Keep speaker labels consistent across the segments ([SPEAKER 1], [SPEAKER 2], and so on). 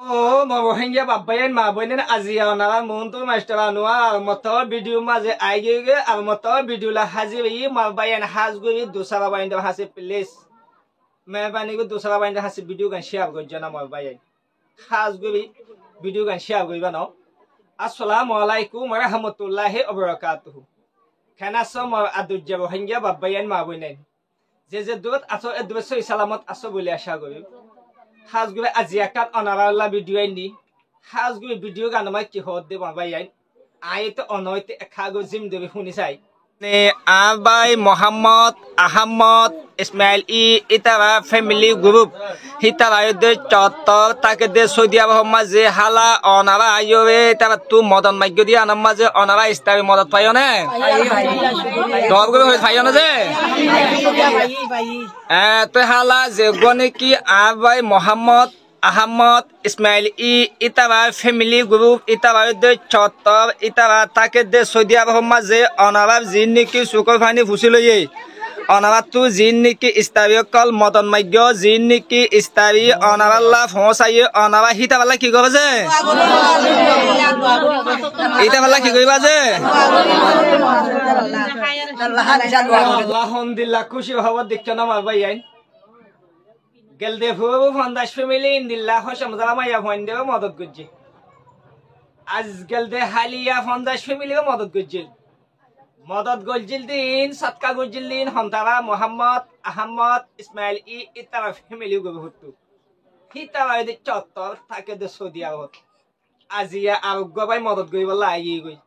[SPEAKER 1] Oh, mabuhingya babayan mabuhin Asia na muntu master anwa motor video maze aigege al motor video la hazibi mabayan hazguri dusara bayin da hasi please mehrbani ko dusara bayin da hasi video kan share go jana mabayan hazguri video kan share go bano assalamu alaikum wa rahmatullahi wa barakatuh kana som adu jabuhingya babayan mabuhin je dot aso edbeso salamat aso bole asha go Hasgube aziakat onaralla video indi hasgube video ganama ki hodde babayan ayete onoite ekhago zim debi hunisai ne abai Muhammad Ahmad Ismail itara family group hitara yode chotor take de Saudi Arab maze hala onara ayobe tara tu modan magyodi anam maze onara istabi modad payo ne dog go payo na je to hala je gone ki abai Muhammad Ahmad Ismail itara family group itara yode chotor itara take de Saudi Arab maze onara jinni ki sukor fani fusiloye onara tu jinni ki istabi kol modan magyo jinni ki istabi onara la fosaye onara hita bala ki gobe je ita bala ki goiba je alhamdulillah খুশি হওয়ার দেখছো না আমার ভাই গেলদে ফুবু ফান্দাস family ইনদিল্লাহ হশমজালা মাইয়া ফন্দেও মদত করছে আজ গেলদে হালিয়া ফান্দাস ফ্যামিলিও মদত করছে মদত গলজিল দিন সৎকা গলজিল দিন হন্তারা মোহাম্মদ আহমদ ইসমাইল ইতারা ফ্যামিলি গবে হতো হিতারা এদে চত্বর থাকে দে সৌদি আরব আজিয়া আরোগ্য ভাই মদত গই বলা আই গই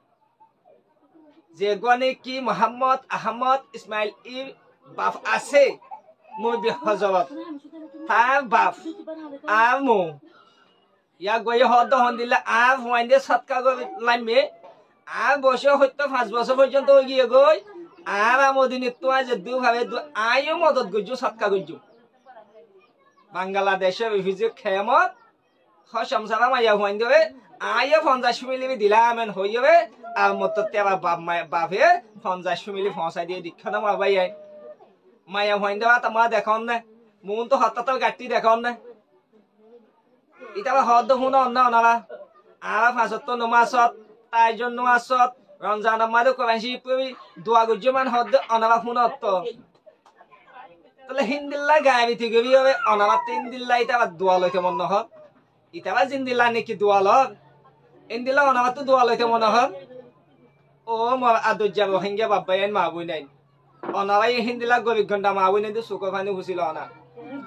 [SPEAKER 1] যে গনে কি মোহাম্মদ আহমদ ইসমাইল বাপ আছে মই বিহজরত তার বাপ আমো ইয়া গই হদ হন্দিলা আ হইন্দে সৎকা গই লাইমে আর বসে হয়তো 5 বছর পর্যন্ত গিয়ে গই আর আমদিন তো আজ দু ভাবে আইও মদত গজু সৎকা গজু বাংলাদেশে রিফিউজি খেমত হসমসারা মাইয়া হইন দেবে আইও 50 মিলি দিলামেন হইবে আর মত তেবা বাপে 50 মিলি ফসাই দিয়ে দীক্ষা না মাবাই আই মাইয়া হইন দেবা তোমা দেখন না মন তো হত্তা গাটি দেখন না ইতাবা হদ হুন না না আর 75 নমাসত তাই জন্য আসত রমজান আমাদের কোরআনশি পড়ি দোয়া গজমান হদ অনারা ফুনত তাহলে হিন্দিল্লা গায়বি থেকে হবে অনারা তিন দিল্লা এটা দোয়া লইতে মন হ ইতাবা জিন্দিল্লা নাকি দোয়া ল ইন্দিল্লা অনারা তো দোয়া লইতে মন হ ও মর আদর যাব হিঙ্গা বাবাইন মা বই নাই অনারাই হিন্দিল্লা গরিব ঘন্টা মা বই নাই তো সুখ ফানি হুছিল না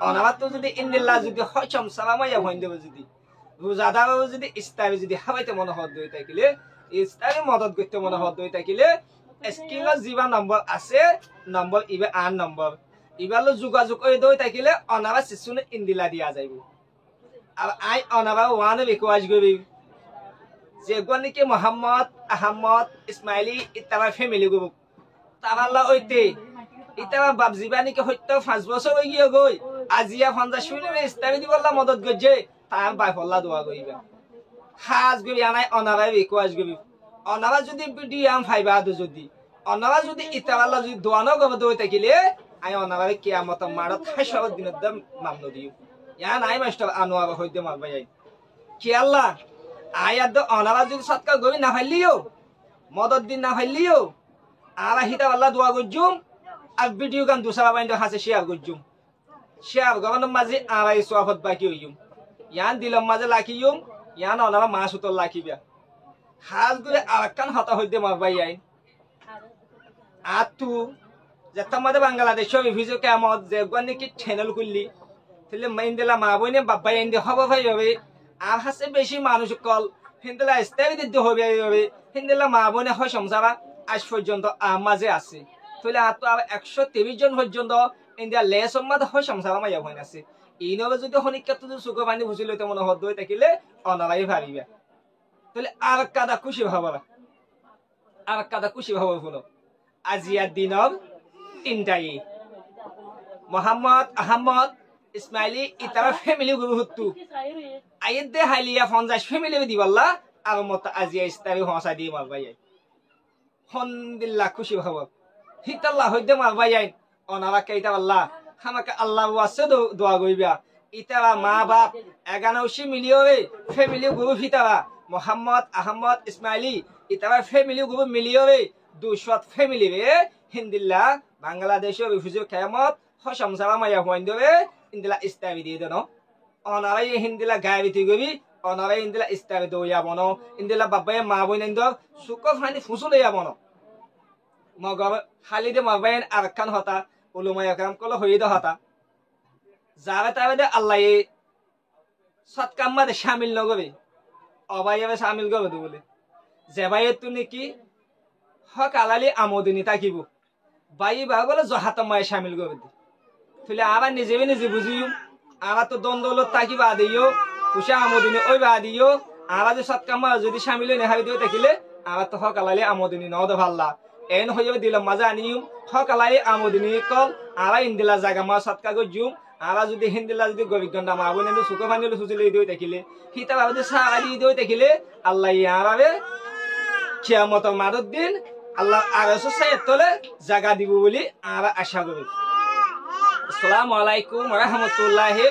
[SPEAKER 1] অনারা তো যদি ইন্দিল্লা যদি হচম সালামাইয়া হইন দেব যদি রোজাদার যদি ইস্তাবি যদি হাবাইতে মন হদ দই থাকিলে ইস্তাবি মদত করতে মন হদ দই থাকিলে স্ক্রিনত জিবা নম্বর আছে নম্বর ইবে 8 নম্বর ইবালো যোগাযোগ করে দই থাকিলে অনারা শিশুনে ইন্দিলা দিয়া যাইব আর আই অনারা ওয়ানে রিকোয়েস্ট করি যে গনিকে মোহাম্মদ আহমদ ইসমাইলি ইতারা ফ্যামিলি গ্রুপ তারাল্লা ওইতে ইতারা বাপ জিবানিকে হয়তো 5 বছর হই গিয়ে গই আজিয়া 50 মিনিট ইস্তাবি দিবল্লা মদত গজে তার বাই হল্লা দোয়া করিবা হাজ গবি আনাই অনারা রিকোয়েস্ট গবি অনারা যদি ভিডিও ফাইবা দু যদি অনারা যদি ইতারাল্লা যদি দোয়া ন গব দই থাকিলে আই অনারা কিয়ামত মারত 80 দিনের দাম মামনো দিও ইয়া নাই মাস্টার আনোয়ার হইতে মারবা যাই কি আল্লাহ আয়াত অনারা যদি সৎকা গবি না ফাইলিও মদত দিন না ফাইলিও আর হিতা আল্লাহ দোয়া গজুম আর ভিডিও গান দুসরা বাইন্দা হাসে শেয়ার গজুম শেয়ার গবন মাঝে আড়াই সোয়াফত বাকি হইম ইয়ান দিলম মাঝে লাখিয়ুম ইয়ান অনারা মাস উতল লাখিবা হাজ গুলে আরাকান হতা হইতে মারবাই আই আতু যেটা মাঝে বাংলাদেশ রিভিউ কেমত যে গনি কি চ্যানেল খুললি তাহলে মাইন্দেলা মা বইনে বাবাই আইন্দে হব ভাই হবে আর হাসে বেশি মানুষ কল হিন্দেলা স্টাইল দিতে হবে হিন্দেলা মা বইনে হয় সংসারা আজ পর্যন্ত মাঝে আছে তাহলে আর তো আর 123 জন পর্যন্ত ইন্ডিয়া লেস মাঝে হয় সংসারা মাইয়া হইন আছে ইনবে যদি হনিকা তো সুখ পানি বুঝি লইতে মনে হদ হই থাকিলে অনারাই ভারিবা তাহলে আর কাদা খুশি ভাবরা আর কাদা খুশি ভাব শুনো আজিয়া দিনর তিনটাই মোহাম্মদ আহমদ ইসমাইলি ইতারা ফ্যামিলি গুরু হতু আইদে হালিয়া 50 ফ্যামিলি দিবাল্লা আর মত আজিয়া ইস্তাবি হসা দি মারবাই হনদিল্লাহ খুশি ভাব হিতাল্লাহ হইতে মারবাই অনারা কাইতা আল্লাহ আমাকে আল্লাহ ওয়াসে দোয়া কইবা ইতারা মা বাপ 11 মিলিয়রে ফ্যামিলি গ্রুপ ইতারা মোহাম্মদ আহমদ ইসমাইলি ইতারা ফ্যামিলি গ্রুপ মিলিয়রে 200 ফ্যামিলি রে হিন্দিল্লা বাংলাদেশের রিফিউজি কিয়ামত হসমসারা মায়া হইন্দরে ইন্দিলা ইস্তাবি দিয়ে দেন অনারাই হিন্দিলা গায়বিতি গবি অনারাই ইন্দিলা ইস্তাবি দইয়া বনো ইন্দিলা বাবায়ে মা বইনেন্দর সুক ফানি ফুসুলে যাবনো মগব খালিদে মাবাইন আরকান হতা উলুমায়া কাম কল হইদ হতা যাবে তাবে আল্লাহ সৎকাম্মাদে শামিল নগবে অবাইবে শামিল গবে বলে যেবাই তুমি কি হক আলালি আমদিনী তাকিব বাই বা বলে জহাতমায় শামিল গবে তুলে আবার নিজে নিজে বুঝিও আবার তো দ্বন্দ্বলত তাকিব আদিও খুশা আমদিনী ওই বা দিও আবার যে সৎকাম্মা যদি শামিল নেহাবি দিও দেখিলে আবার তো হক আলালি আমদিনী নদ ভাল্লা এন হয়ে দিলাম মাজা আনিও হক আলালি আমদিনী কল আবার ইন্দিলা জাগা মা সৎকা গজুম আরা যদি হিন্দিলা যদি গবিগন্ডা মা বনে সুখ ফানিলে সুচিলে দিও দেখিলে হিতা ভাবে সারা দিয়ে দিও দেখিলে আল্লাহ ইয়ারাবে কিয়ামত মারুদ দিন আল্লাহ আরশ সাইয়ের তলে জায়গা দিব বলি আরা আশা করি। আসসালামু আলাইকুম ওয়া রাহমাতুল্লাহি।